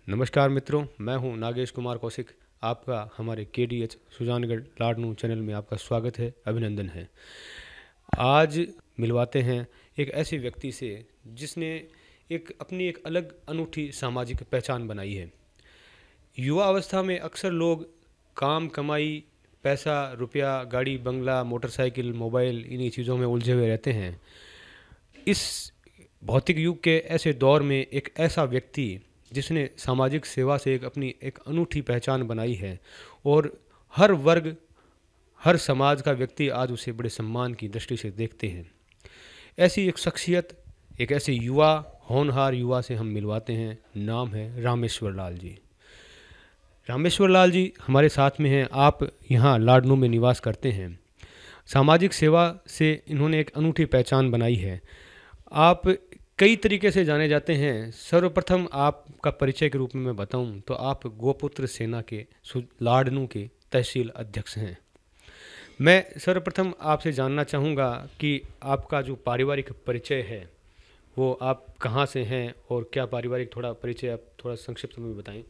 नमस्कार मित्रों, मैं हूं नागेश कुमार कौशिक। आपका हमारे KDH सुजानगढ़ लाडनू चैनल में आपका स्वागत है, अभिनंदन है। आज मिलवाते हैं एक ऐसे व्यक्ति से जिसने अपनी एक अलग अनूठी सामाजिक पहचान बनाई है। युवा अवस्था में अक्सर लोग काम, कमाई, पैसा, रुपया, गाड़ी, बंगला, मोटरसाइकिल, मोबाइल इन्हीं चीज़ों में उलझे हुए रहते हैं। इस भौतिक युग के ऐसे दौर में एक ऐसा व्यक्ति जिसने सामाजिक सेवा से अपनी एक अनूठी पहचान बनाई है और हर वर्ग, हर समाज का व्यक्ति आज उसे बड़े सम्मान की दृष्टि से देखते हैं। ऐसी एक शख्सियत, एक ऐसे युवा, होनहार युवा से हम मिलवाते हैं। नाम है रामेश्वर लाल जी। रामेश्वर लाल जी हमारे साथ में हैं। आप यहाँ लाडनू में निवास करते हैं। सामाजिक सेवा से इन्होंने एक अनूठी पहचान बनाई है। आप कई तरीके से जाने जाते हैं। सर्वप्रथम आपका परिचय के रूप में मैं बताऊं तो आप गोपुत्र सेना के लाडनू के तहसील अध्यक्ष हैं। मैं सर्वप्रथम आपसे जानना चाहूँगा कि आपका जो पारिवारिक परिचय है वो आप कहाँ से हैं और क्या पारिवारिक थोड़ा परिचय आप थोड़ा संक्षिप्त में बताएं।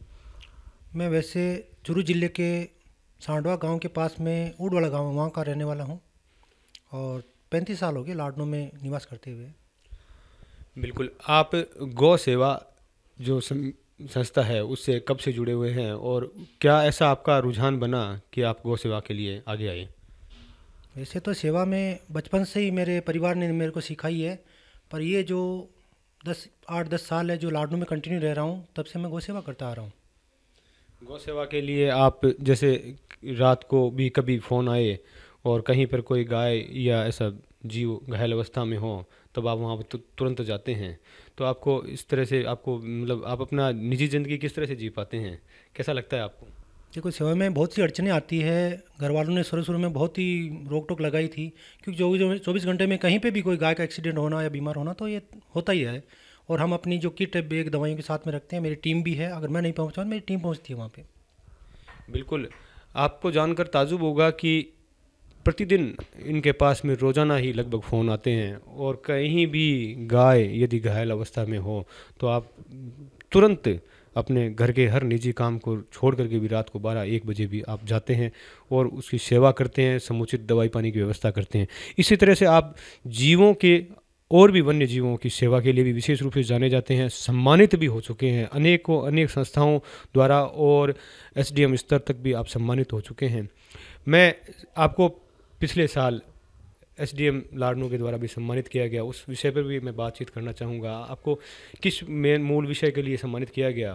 मैं वैसे चुरू जिले के सांडवा गांव के पास में ऊडवाला गांव है, वहाँ का रहने वाला हूँ और 35 साल हो गए लाडनू में निवास करते हुए। बिल्कुल। आप गौ सेवा जो संस्था है उससे कब से जुड़े हुए हैं और क्या ऐसा आपका रुझान बना कि आप गौ सेवा के लिए आगे आए? वैसे तो सेवा में बचपन से ही मेरे परिवार ने मेरे को सिखाई है, पर ये जो 8-10 साल है जो लाडनू में कंटिन्यू रह रहा हूँ, तब से मैं गौ सेवा करता आ रहा हूँ। गौ सेवा के लिए आप जैसे रात को भी कभी फ़ोन आए और कहीं पर कोई गाय या ऐसा जीव घायल अवस्था में हो तब आप वहाँ पर तुरंत जाते हैं। तो आपको इस तरह से आपको मतलब आप अपना निजी ज़िंदगी किस तरह से जी पाते हैं? कैसा लगता है आपको? देखो, सेवा में बहुत सी अड़चनें आती है। घर वालों ने शुरू शुरू में बहुत ही रोक टोक लगाई थी, क्योंकि 24 घंटे में कहीं पे भी कोई गाय का एक्सीडेंट होना या बीमार होना तो ये होता ही है। और हम अपनी जो किट है बैग दवाइयों के साथ में रखते हैं। मेरी टीम भी है, अगर मैं नहीं पहुँचा मेरी टीम पहुँचती है वहाँ पे। बिल्कुल। आपको जानकर ताज्जुब होगा कि प्रतिदिन इनके पास में रोज़ाना ही लगभग फ़ोन आते हैं और कहीं भी गाय यदि घायल अवस्था में हो तो आप तुरंत अपने घर के हर निजी काम को छोड़ करके भी रात को 12-1 बजे भी आप जाते हैं और उसकी सेवा करते हैं, समुचित दवाई पानी की व्यवस्था करते हैं। इसी तरह से आप जीवों के और भी वन्य जीवों की सेवा के लिए भी विशेष रूप से जाने जाते हैं, सम्मानित भी हो चुके हैं अनेक संस्थाओं द्वारा और SDM स्तर तक भी आप सम्मानित हो चुके हैं। मैं आपको पिछले साल SDM लाडनू के द्वारा भी सम्मानित किया गया, उस विषय पर भी मैं बातचीत करना चाहूँगा। आपको किस मेन मूल विषय के लिए सम्मानित किया गया?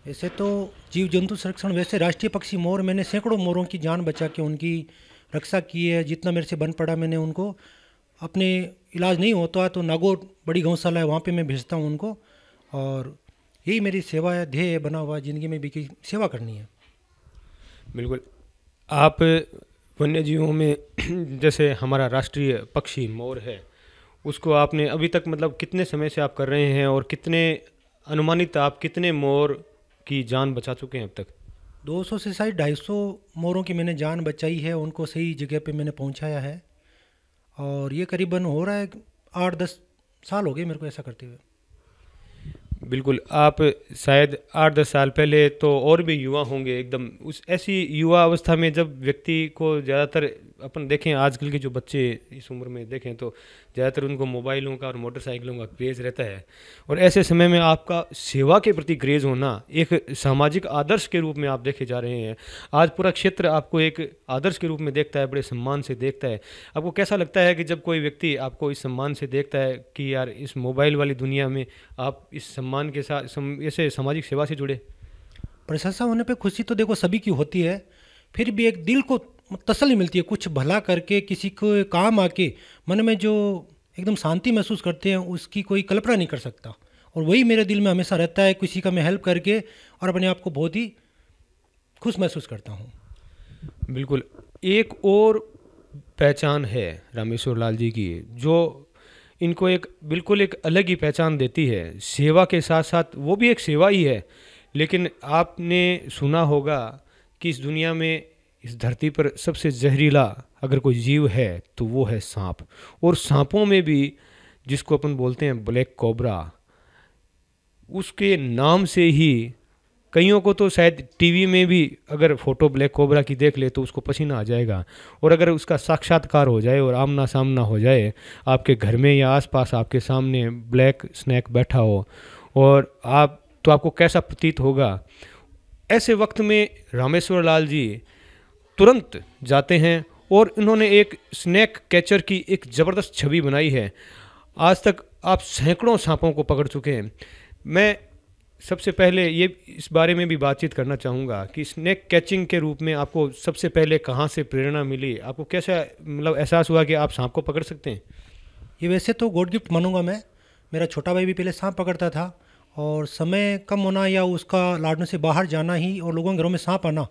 वैसे तो जीव जंतु संरक्षण, वैसे राष्ट्रीय पक्षी मोर, मैंने सैकड़ों मोरों की जान बचा के उनकी रक्षा की है। जितना मेरे से बन पड़ा मैंने उनको, अपने इलाज नहीं होता तो नागौर बड़ी गौशाला है वहाँ पे मैं भेजता हूँ उनको। और यही मेरी सेवा है, ध्येय है बना हुआ ज़िंदगी में भी कि सेवा करनी है। बिल्कुल। आप वन्य जीवों में जैसे हमारा राष्ट्रीय पक्षी मोर है, उसको आपने अभी तक मतलब कितने समय से आप कर रहे हैं और कितने अनुमानित आप कितने मोर की जान बचा चुके हैं अब तक? 200 से शायद 250 मोरों की मैंने जान बचाई है, उनको सही जगह पे मैंने पहुंचाया है। और ये करीबन हो रहा है 8-10 साल हो गए मेरे को ऐसा करते हुए। बिल्कुल। आप शायद 8-10 साल पहले तो और भी युवा होंगे एकदम उस ऐसी युवा अवस्था में जब व्यक्ति को ज़्यादातर अपन देखें आजकल के जो बच्चे इस उम्र में देखें तो ज़्यादातर उनको मोबाइलों का और मोटरसाइकिलों का क्रेज़ रहता है और ऐसे समय में आपका सेवा के प्रति क्रेज़ होना एक सामाजिक आदर्श के रूप में आप देखे जा रहे हैं। आज पूरा क्षेत्र आपको एक आदर्श के रूप में देखता है, बड़े सम्मान से देखता है। आपको कैसा लगता है कि जब कोई व्यक्ति आपको इस सम्मान से देखता है कि यार इस मोबाइल वाली दुनिया में आप इस सम्मान के साथ ऐसे सामाजिक सेवा से जुड़े? प्रशंसा होने पे खुशी तो देखो सभी की होती है, फिर भी एक दिल को तसल्ली मिलती है। कुछ भला करके किसी को काम आके मन में जो एकदम शांति महसूस करते हैं उसकी कोई कल्पना नहीं कर सकता। और वही मेरे दिल में हमेशा रहता है, किसी का मैं हेल्प करके और अपने आप को बहुत ही खुश महसूस करता हूँ। बिल्कुल। एक और पहचान है रामेश्वर लाल जी की जो इनको एक बिल्कुल एक अलग ही पहचान देती है। सेवा के साथ साथ वो भी एक सेवा ही है, लेकिन आपने सुना होगा कि इस दुनिया में, इस धरती पर सबसे जहरीला अगर कोई जीव है तो वो है सांप। और सांपों में भी जिसको अपन बोलते हैं ब्लैक कोबरा, उसके नाम से ही कईयों को तो शायद टीवी में भी अगर फ़ोटो ब्लैक कोबरा की देख ले तो उसको पसीना आ जाएगा, और अगर उसका साक्षात्कार हो जाए और आमना सामना हो जाए आपके घर में या आसपास आपके सामने ब्लैक स्नैक बैठा हो और आपको कैसा प्रतीत होगा। ऐसे वक्त में रामेश्वर लाल जी तुरंत जाते हैं और इन्होंने एक स्नैक कैचर की एक ज़बरदस्त छवि बनाई है। आज तक आप सैकड़ों सांपों को पकड़ चुके हैं। मैं सबसे पहले ये इस बारे में भी बातचीत करना चाहूँगा कि स्नैक कैचिंग के रूप में आपको सबसे पहले कहाँ से प्रेरणा मिली, आपको कैसा मतलब एहसास हुआ कि आप सांप को पकड़ सकते हैं? ये वैसे तो गॉड गिफ्ट मानूंगा मैं। मेरा छोटा भाई भी पहले सांप पकड़ता था, और समय कम होना या उसका लाडनों से बाहर जाना ही और लोगों के घरों में सांप आना,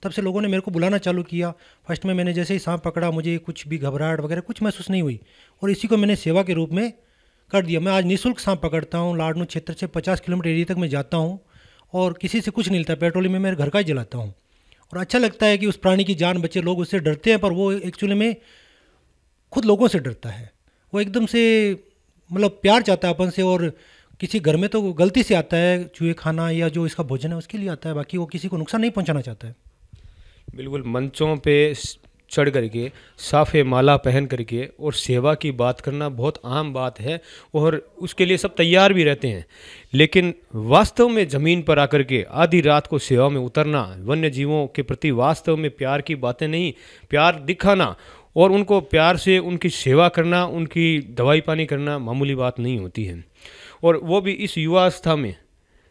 तब से लोगों ने मेरे को बुलाना चालू किया। फर्स्ट में मैंने जैसे ही सांप पकड़ा मुझे कुछ भी घबराहट वगैरह कुछ महसूस नहीं हुई, और इसी को मैंने सेवा के रूप में कर दिया। मैं आज निःशुल्क सांप पकड़ता हूँ। लाडनू क्षेत्र से 50 किलोमीटर एरिया तक मैं जाता हूँ और किसी से कुछ नहीं लेता, पेट्रोलियम में मेरे घर का ही जलाता हूँ। और अच्छा लगता है कि उस प्राणी की जान बचे। लोग उससे डरते हैं पर वो एक्चुअली में खुद लोगों से डरता है। वो एकदम से मतलब प्यार चाहता है अपन से, और किसी घर में तो गलती से आता है चूहे खाना या जो इसका भोजन है उसके लिए आता है, बाकी वो किसी को नुकसान नहीं पहुंचाना चाहता है। बिल्कुल, मंचों पे चढ़ करके साफे माला पहन करके और सेवा की बात करना बहुत आम बात है और उसके लिए सब तैयार भी रहते हैं, लेकिन वास्तव में ज़मीन पर आकर के आधी रात को सेवा में उतरना, वन्य जीवों के प्रति वास्तव में प्यार की बातें नहीं, प्यार दिखाना और उनको प्यार से उनकी सेवा करना, उनकी दवाई पानी करना मामूली बात नहीं होती है। और वो भी इस युवावस्था में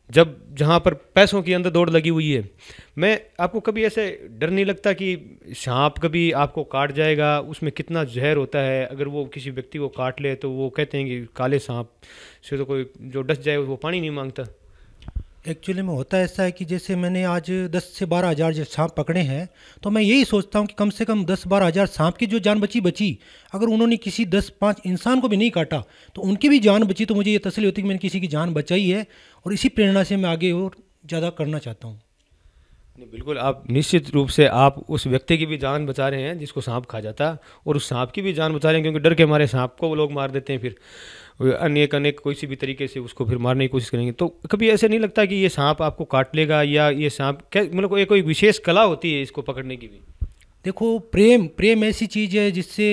जब जहाँ पर पैसों की अंदर दौड़ लगी हुई है। मैं आपको कभी ऐसे डर नहीं लगता कि सांप कभी आपको काट जाएगा? उसमें कितना जहर होता है, अगर वो किसी व्यक्ति को काट ले तो वो कहते हैं कि काले सांप से तो कोई जो डस जाए वो पानी नहीं मांगता। एक्चुअली में होता ऐसा है कि जैसे मैंने आज 10 से 12 हज़ार जो सांप पकड़े हैं, तो मैं यही सोचता हूँ कि कम से कम 10-12 हज़ार सांप की जो जान बची, अगर उन्होंने किसी 10-5 इंसान को भी नहीं काटा तो उनकी भी जान बची, तो मुझे ये तसल्ली होती है कि मैंने किसी की जान बचाई है, और इसी प्रेरणा से मैं आगे और ज़्यादा करना चाहता हूँ। नहीं, बिल्कुल, आप निश्चित रूप से आप उस व्यक्ति की भी जान बचा रहे हैं जिसको सांप खा जाता, और उस सांप की भी जान बचा रहे हैं, क्योंकि डर के मारे सांप को वो लोग मार देते हैं, फिर अनेक कोई सी भी तरीके से उसको फिर मारने की कोशिश करेंगे। तो कभी ऐसे नहीं लगता कि ये सांप आपको काट लेगा, या ये सांप क्या मतलब कोई विशेष कला होती है इसको पकड़ने की भी? देखो, प्रेम ऐसी चीज़ है जिससे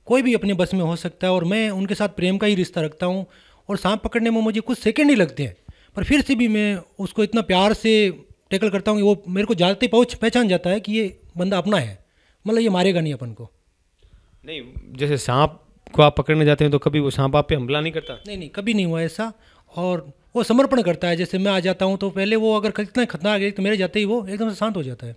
कोई भी अपने बस में हो सकता है, और मैं उनके साथ प्रेम का ही रिश्ता रखता हूँ। और सांप पकड़ने में मुझे कुछ सेकंड ही लगते हैं, पर फिर से भी मैं उसको इतना प्यार से टैकल करता हूँ कि वो मेरे को जाते ही पहचान जाता है कि ये बंदा अपना है, मतलब ये मारेगा नहीं अपन को। नहीं, जैसे सांप को आप पकड़ने जाते हैं तो कभी वो सांप आप पे हमला नहीं करता? नहीं, कभी नहीं हुआ ऐसा। और वो समर्पण करता है। जैसे मैं आ जाता हूँ तो पहले वो अगर कितना खतरनाक है तो मेरे जाते ही वो एकदम से शांत हो जाता है।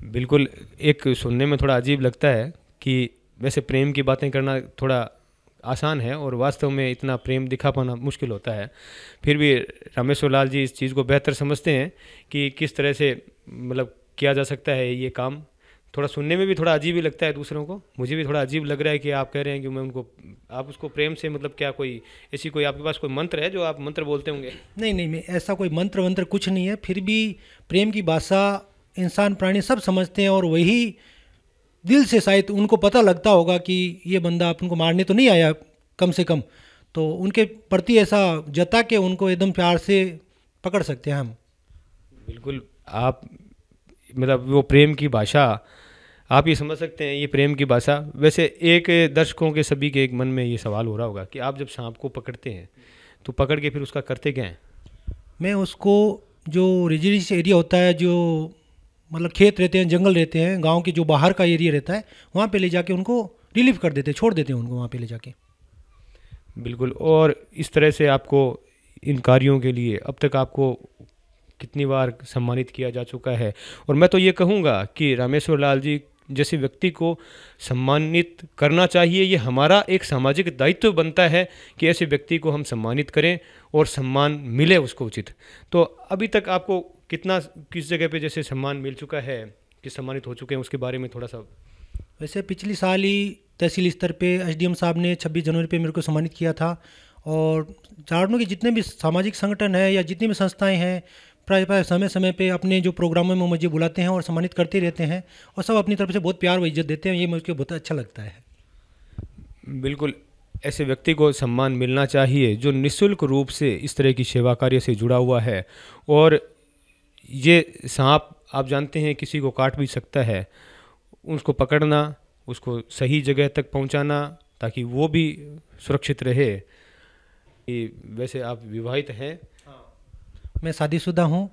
बिल्कुल, एक सुनने में थोड़ा अजीब लगता है कि वैसे प्रेम की बातें करना थोड़ा आसान है और वास्तव में इतना प्रेम दिखा पाना मुश्किल होता है। फिर भी रामेश्वर लाल जी इस चीज़ को बेहतर समझते हैं कि किस तरह से मतलब किया जा सकता है ये काम। थोड़ा सुनने में भी थोड़ा अजीब ही लगता है दूसरों को। मुझे भी थोड़ा अजीब लग रहा है कि आप कह रहे हैं कि मैं उनको, आप उसको प्रेम से मतलब क्या कोई ऐसी कोई आपके पास कोई मंत्र है जो आप मंत्र बोलते होंगे? नहीं, मैं ऐसा कोई मंत्र वंत्र कुछ नहीं है। फिर भी प्रेम की भाषा इंसान प्राणी सब समझते हैं, और वही दिल से शायद उनको पता लगता होगा कि ये बंदा अपन को मारने तो नहीं आया कम से कम, तो उनके प्रति ऐसा जता के उनको एकदम प्यार से पकड़ सकते हैं हम। बिल्कुल, आप मतलब वो प्रेम की भाषा आप ये समझ सकते हैं, ये प्रेम की भाषा। वैसे एक दर्शकों के सभी के एक मन में ये सवाल हो रहा होगा कि आप जब सांप को पकड़ते हैं तो पकड़ के फिर उसका करते क्या हैं? मैं उसको जो रेजिडेंशियल एरिया होता है, जो मतलब खेत रहते हैं, जंगल रहते हैं, गांव के जो बाहर का एरिया रहता है, वहाँ पे ले जाके उनको रिलीव कर देते हैं, छोड़ देते हैं उनको वहाँ पे ले जाके। बिल्कुल, और इस तरह से आपको इन कार्यों के लिए अब तक आपको कितनी बार सम्मानित किया जा चुका है? और मैं तो ये कहूँगा कि रामेश्वर लाल जी जैसे व्यक्ति को सम्मानित करना चाहिए। ये हमारा एक सामाजिक दायित्व बनता है कि ऐसे व्यक्ति को हम सम्मानित करें और सम्मान मिले उसको उचित। तो अभी तक आपको कितना किस जगह पे जैसे सम्मान मिल चुका है, कि सम्मानित हो चुके हैं, उसके बारे में थोड़ा सा? वैसे पिछली साल ही तहसील स्तर पे एसडीएम साहब ने 26 जनवरी पे मेरे को सम्मानित किया था, और झारखंड के जितने भी सामाजिक संगठन हैं या जितनी भी संस्थाएं हैं, प्राय समय समय पे अपने जो प्रोग्रामों में मुझे बुलाते हैं और सम्मानित करते रहते हैं, और सब अपनी तरफ से बहुत प्यार व इज्जत देते हैं। ये मुझे बहुत अच्छा लगता है। बिल्कुल, ऐसे व्यक्ति को सम्मान मिलना चाहिए जो निःशुल्क रूप से इस तरह की सेवा कार्य से जुड़ा हुआ है और ये सांप आप जानते हैं किसी को काट भी सकता है, उसको पकड़ना, उसको सही जगह तक पहुंचाना ताकि वो भी सुरक्षित रहे। वैसे आप विवाहित हैं? मैं शादीशुदा हूँ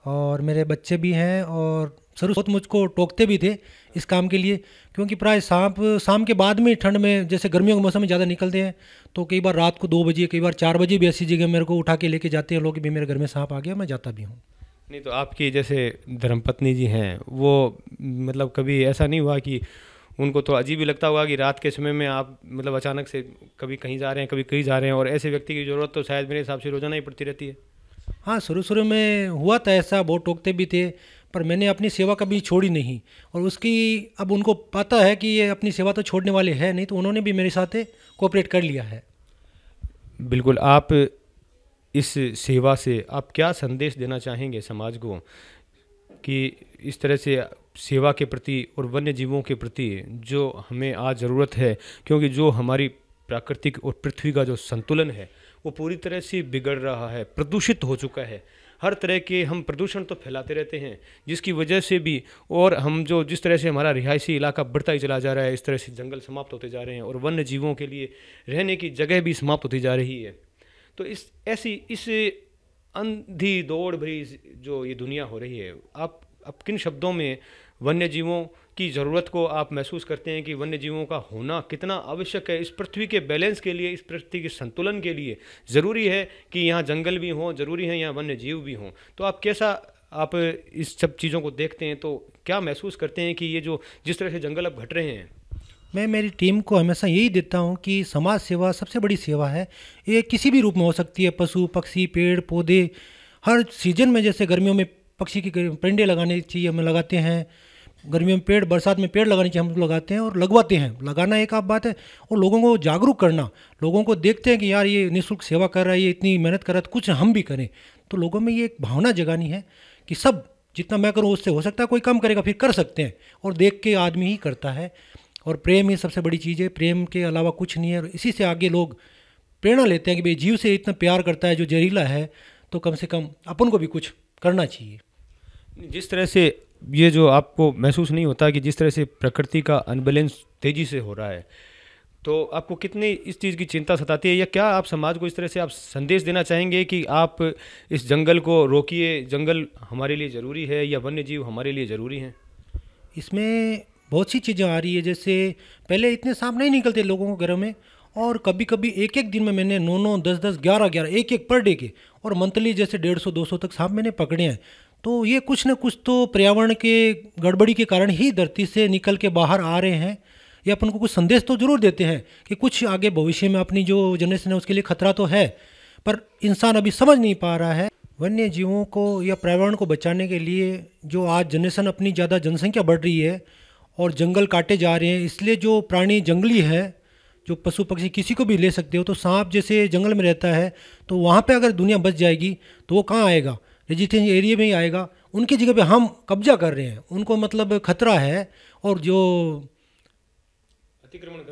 और मेरे बच्चे भी हैं, और शुरू बहुत मुझको टोकते भी थे इस काम के लिए, क्योंकि प्राय सांप शाम के बाद में ठंड में, जैसे गर्मियों के मौसम में ज़्यादा निकलते हैं, तो कई बार रात को 2 बजे, कई बार 4 बजे भी ऐसी जगह मेरे को उठा के लेके जाते हैं लोग कि भाई मेरे घर में सांप आ गया, मैं जाता भी हूँ। नहीं, तो आपकी जैसे धर्मपत्नी जी हैं, वो मतलब कभी ऐसा नहीं हुआ कि उनको तो अजीब ही लगता होगा कि रात के समय में आप मतलब अचानक से कभी कहीं जा रहे हैं, कभी कहीं जा रहे हैं, और ऐसे व्यक्ति की ज़रूरत तो शायद मेरे हिसाब से रोज़ाना ही पड़ती रहती है। हाँ, शुरू शुरू में हुआ था ऐसा, बहुत टोकते भी थे, पर मैंने अपनी सेवा कभी छोड़ी नहीं। और उसकी अब उनको पता है कि ये अपनी सेवा तो छोड़ने वाले हैं नहीं, तो उन्होंने भी मेरे साथ कोऑपरेट कर लिया है। बिल्कुल। आप इस सेवा से आप क्या संदेश देना चाहेंगे समाज को कि इस तरह से सेवा के प्रति और वन्य जीवों के प्रति जो हमें आज ज़रूरत है, क्योंकि जो हमारी प्राकृतिक और पृथ्वी का जो संतुलन है वो पूरी तरह से बिगड़ रहा है, प्रदूषित हो चुका है। हर तरह के हम प्रदूषण तो फैलाते रहते हैं, जिसकी वजह से भी, और हम जो जिस तरह से हमारा रिहायशी इलाका बढ़ता ही चला जा रहा है, इस तरह से जंगल समाप्त होते जा रहे हैं और वन्य जीवों के लिए रहने की जगह भी समाप्त होती जा रही है। तो इस अंधी दौड़ भरी जो ये दुनिया हो रही है, आप किन शब्दों में वन्य जीवों की ज़रूरत को आप महसूस करते हैं कि वन्य जीवों का होना कितना आवश्यक है इस पृथ्वी के बैलेंस के लिए, इस पृथ्वी के संतुलन के लिए? ज़रूरी है कि यहाँ जंगल भी हों, ज़रूरी है यहाँ वन्य जीव भी हों। तो आप कैसा आप इस सब चीज़ों को देखते हैं, तो क्या महसूस करते हैं कि ये जो जिस तरह से जंगल अब घट रहे हैं? मैं मेरी टीम को हमेशा यही देता हूँ कि समाज सेवा सबसे बड़ी सेवा है। ये किसी भी रूप में हो सकती है, पशु पक्षी पेड़ पौधे। हर सीजन में, जैसे गर्मियों में पक्षी की परिंदे लगाने चाहिए, हम लगाते हैं। गर्मियों में पेड़, बरसात में पेड़ लगाने चाहिए, हम लोग लगाते हैं और लगवाते हैं। लगाना एक आप बात है, और लोगों को जागरूक करना। लोगों को देखते हैं कि यार ये निःशुल्क सेवा कर रहा है, ये इतनी मेहनत कर रहा है, तो कुछ हम भी करें। तो लोगों में ये एक भावना जगानी है कि सब जितना मैं करूँ उससे हो सकता है कोई कम करेगा, फिर कर सकते हैं। और देख के आदमी ही करता है। और प्रेम ही सबसे बड़ी चीज़ है, प्रेम के अलावा कुछ नहीं है। और इसी से आगे लोग प्रेरणा लेते हैं कि भाई जीव से इतना प्यार करता है जो जहरीला है, तो कम से कम अपन को भी कुछ करना चाहिए। जिस तरह से ये जो आपको महसूस नहीं होता कि जिस तरह से प्रकृति का अनबैलेंस तेज़ी से हो रहा है, तो आपको कितनी इस चीज़ की चिंता सताती है, या क्या आप समाज को इस तरह से आप संदेश देना चाहेंगे कि आप इस जंगल को रोकिए, जंगल हमारे लिए ज़रूरी है, या वन्य जीव हमारे लिए ज़रूरी हैं? इसमें बहुत सी चीज़ें आ रही है। जैसे पहले इतने सांप नहीं निकलते लोगों के घरों में, और कभी कभी एक एक दिन में मैंने 9-9, 10-10, 11-11, एक एक पर डे के, और मंथली जैसे 150-200 तक सांप मैंने पकड़े हैं। तो ये कुछ न कुछ तो पर्यावरण के गड़बड़ी के कारण ही धरती से निकल के बाहर आ रहे हैं। ये अपन को कुछ संदेश तो जरूर देते हैं कि कुछ आगे भविष्य में अपनी जो जनरेशन है उसके लिए खतरा तो है, पर इंसान अभी समझ नहीं पा रहा है। वन्य जीवों को या पर्यावरण को बचाने के लिए जो आज जनरेशन, अपनी ज़्यादा जनसंख्या बढ़ रही है और जंगल काटे जा रहे हैं, इसलिए जो प्राणी जंगली है, जो पशु पक्षी किसी को भी ले सकते हो, तो सांप जैसे जंगल में रहता है, तो वहाँ पे अगर दुनिया बच जाएगी तो वो कहाँ आएगा? रेजिस्टेंस एरिया में ही आएगा। उनकी जगह पे हम कब्जा कर रहे हैं, उनको मतलब खतरा है, और जो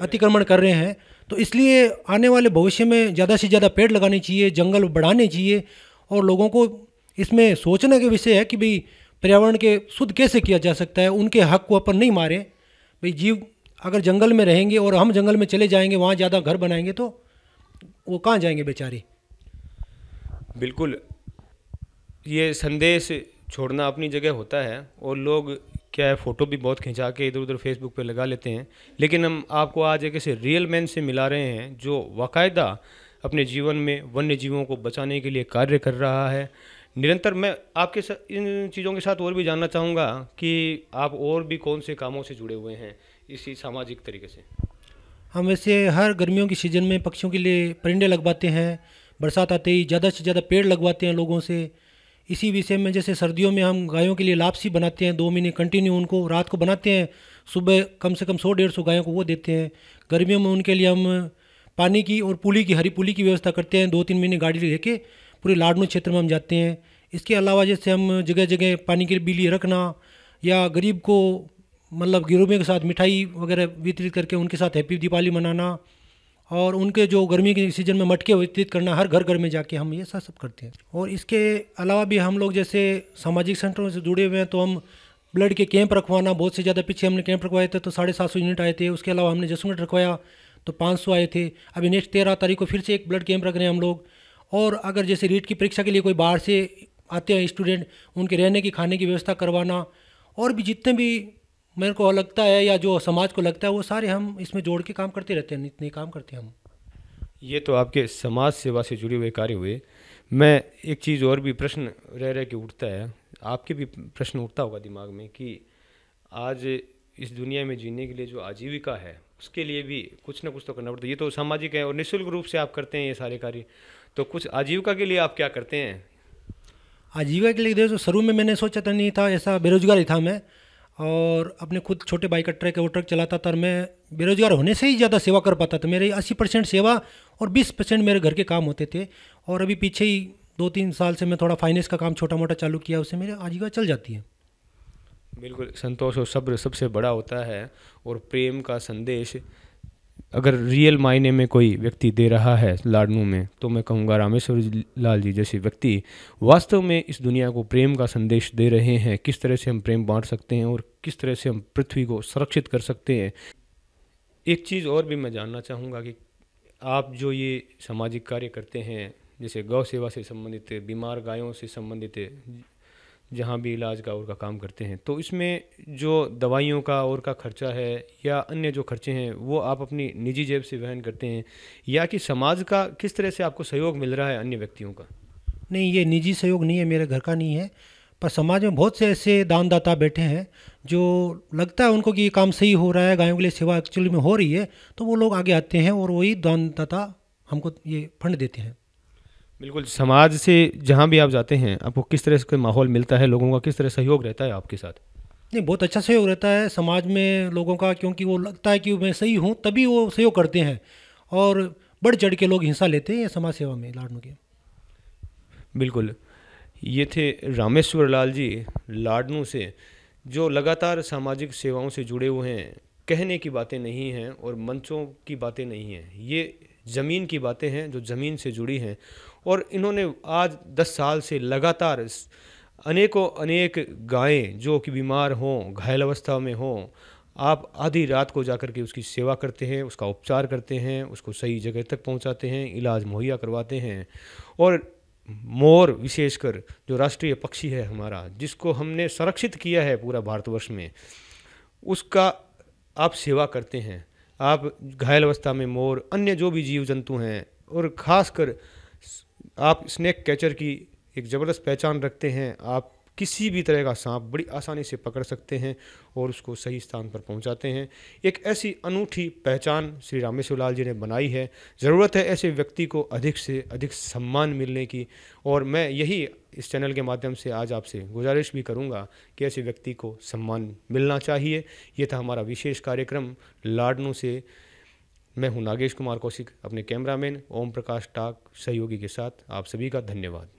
अतिक्रमण कर रहे हैं। तो इसलिए आने वाले भविष्य में ज़्यादा से ज़्यादा पेड़ लगाने चाहिए, जंगल बढ़ाने चाहिए, और लोगों को इसमें सोचने के विषय है कि भाई पर्यावरण के शुद्ध कैसे किया जा सकता है। उनके हक को अपन नहीं मारें। भाई जीव अगर जंगल में रहेंगे और हम जंगल में चले जाएंगे, वहाँ ज़्यादा घर बनाएंगे, तो वो कहाँ जाएंगे बेचारे। बिल्कुल, ये संदेश छोड़ना अपनी जगह होता है, और लोग क्या है, फ़ोटो भी बहुत खिंचा के इधर उधर फेसबुक पे लगा लेते हैं, लेकिन हम आपको आज एक ऐसे रियल मैन से मिला रहे हैं जो बाकायदा अपने जीवन में वन्य जीवों को बचाने के लिए कार्य कर रहा है निरंतर। मैं आपके इन चीज़ों के साथ और भी जानना चाहूँगा कि आप और भी कौन से कामों से जुड़े हुए हैं इसी सामाजिक तरीके से? हम वैसे हर गर्मियों की सीज़न में पक्षियों के लिए परिंदे लगवाते हैं। बरसात आते ही ज़्यादा से ज़्यादा पेड़ लगवाते हैं लोगों से। इसी विषय में जैसे सर्दियों में हम गायों के लिए लापसी बनाते हैं, 2 महीने कंटिन्यू उनको रात को बनाते हैं, सुबह कम से कम 100-150 गायों को वो देते हैं। गर्मियों में उनके लिए हम पानी की और पुली की, हरी पुली की व्यवस्था करते हैं। 2-3 महीने गाड़ी लेके पूरे लाडनू क्षेत्र में हम जाते हैं। इसके अलावा जैसे हम जगह जगह पानी के बिजली रखना, या गरीब को मतलब गिरोबियों के साथ मिठाई वगैरह वितरित करके उनके साथ हैप्पी दीपावली मनाना, और उनके जो गर्मी के सीज़न में मटके वितरित करना, हर घर घर में जाके हम ये सब करते हैं। और इसके अलावा भी हम लोग जैसे सामाजिक संगठनों से जुड़े हुए हैं, तो हम ब्लड के कैंप रखवाना, बहुत से ज़्यादा पीछे हमने कैंप रखवाए थे तो 750 यूनिट आए थे। उसके अलावा हमने जसवंत रखवाया तो 500 आए थे। अभी नेक्स्ट 13 तारीख को फिर से एक ब्लड कैंप रख रहे हैं हम लोग। और अगर जैसे रीट की परीक्षा के लिए कोई बाहर से आते हैं स्टूडेंट, उनके रहने की खाने की व्यवस्था करवाना, और भी जितने भी मेरे को लगता है या जो समाज को लगता है वो सारे हम इसमें जोड़ के काम करते रहते हैं, इतने काम करते हैं हम। ये तो आपके समाज सेवा से जुड़े हुए कार्य हुए। मैं एक चीज़ और भी प्रश्न रह रह के उठता है, आपके भी प्रश्न उठता होगा दिमाग में कि आज इस दुनिया में जीने के लिए जो आजीविका है उसके लिए भी कुछ ना कुछ तो करना पड़ता है। ये तो सामाजिक है और निःशुल्क रूप से आप करते हैं ये सारे कार्य, तो कुछ आजीविका के लिए आप क्या करते हैं? आजीविका के लिए देखो, शुरू में मैंने सोचा था, नहीं था ऐसा, बेरोजगार ही था मैं, और अपने खुद छोटे भाई का ट्रक है, वो ट्रक चलाता था। और मैं बेरोजगार होने से ही ज़्यादा सेवा कर पाता था। मेरे 80% सेवा और 20% मेरे घर के काम होते थे। और अभी पीछे ही 2-3 साल से मैं थोड़ा फाइनेंस का काम छोटा मोटा चालू किया, उससे मेरी आजीविका चल जाती है। बिल्कुल, संतोष और सब्र सबसे बड़ा होता है। और प्रेम का संदेश अगर रियल मायने में कोई व्यक्ति दे रहा है लाडनू में, तो मैं कहूँगा रामेश्वर लाल जी जैसे व्यक्ति वास्तव में इस दुनिया को प्रेम का संदेश दे रहे हैं। किस तरह से हम प्रेम बांट सकते हैं और किस तरह से हम पृथ्वी को संरक्षित कर सकते हैं। एक चीज़ और भी मैं जानना चाहूँगा कि आप जो ये सामाजिक कार्य करते हैं, जैसे गौ सेवा से संबंधित है, बीमार गायों से संबंधित है, जहाँ भी इलाज का और का काम करते हैं, तो इसमें जो दवाइयों का और का खर्चा है या अन्य जो खर्चे हैं वो आप अपनी निजी जेब से वहन करते हैं, या कि समाज का किस तरह से आपको सहयोग मिल रहा है अन्य व्यक्तियों का? नहीं, ये निजी सहयोग नहीं है, मेरे घर का नहीं है, पर समाज में बहुत से ऐसे दानदाता बैठे हैं जो लगता है उनको कि ये काम सही हो रहा है, गायों के लिए सेवा एक्चुअली में हो रही है, तो वो लोग आगे आते हैं और वही दानदाता हमको ये फंड देते हैं। बिल्कुल, समाज से जहाँ भी आप जाते हैं आपको किस तरह से माहौल मिलता है, लोगों का किस तरह सहयोग रहता है आपके साथ? नहीं, बहुत अच्छा सहयोग रहता है समाज में लोगों का, क्योंकि वो लगता है कि मैं सही हूँ तभी वो सहयोग करते हैं, और बढ़ चढ़ के लोग हिस्सा लेते हैं ये समाज सेवा में लाडनू के। बिल्कुल, ये थे रामेश्वर लाल जी लाडनू से, जो लगातार सामाजिक सेवाओं से जुड़े हुए हैं। कहने की बातें नहीं हैं और मंचों की बातें नहीं हैं, ये ज़मीन की बातें हैं जो ज़मीन से जुड़ी हैं। और इन्होंने आज 10 साल से लगातार अनेकों अनेक गायें जो कि बीमार हों, घायल अवस्था में हों, आप आधी रात को जाकर के उसकी सेवा करते हैं, उसका उपचार करते हैं, उसको सही जगह तक पहुंचाते हैं, इलाज मुहैया करवाते हैं। और मोर विशेषकर जो राष्ट्रीय पक्षी है हमारा, जिसको हमने संरक्षित किया है पूरा भारतवर्ष में, उसका आप सेवा करते हैं। आप घायल अवस्था में मोर, अन्य जो भी जीव जंतु हैं, और ख़ासकर आप स्नेक कैचर की एक ज़बरदस्त पहचान रखते हैं। आप किसी भी तरह का सांप बड़ी आसानी से पकड़ सकते हैं और उसको सही स्थान पर पहुंचाते हैं। एक ऐसी अनूठी पहचान श्री रामेश्वर लाल जी ने बनाई है। ज़रूरत है ऐसे व्यक्ति को अधिक से अधिक सम्मान मिलने की, और मैं यही इस चैनल के माध्यम से आज आपसे गुजारिश भी करूंगा कि ऐसे व्यक्ति को सम्मान मिलना चाहिए। ये था हमारा विशेष कार्यक्रम लाडनू से। मैं हूं नागेश कुमार कौशिक, अपने कैमरामैन ओम प्रकाश टाक सहयोगी के साथ। आप सभी का धन्यवाद।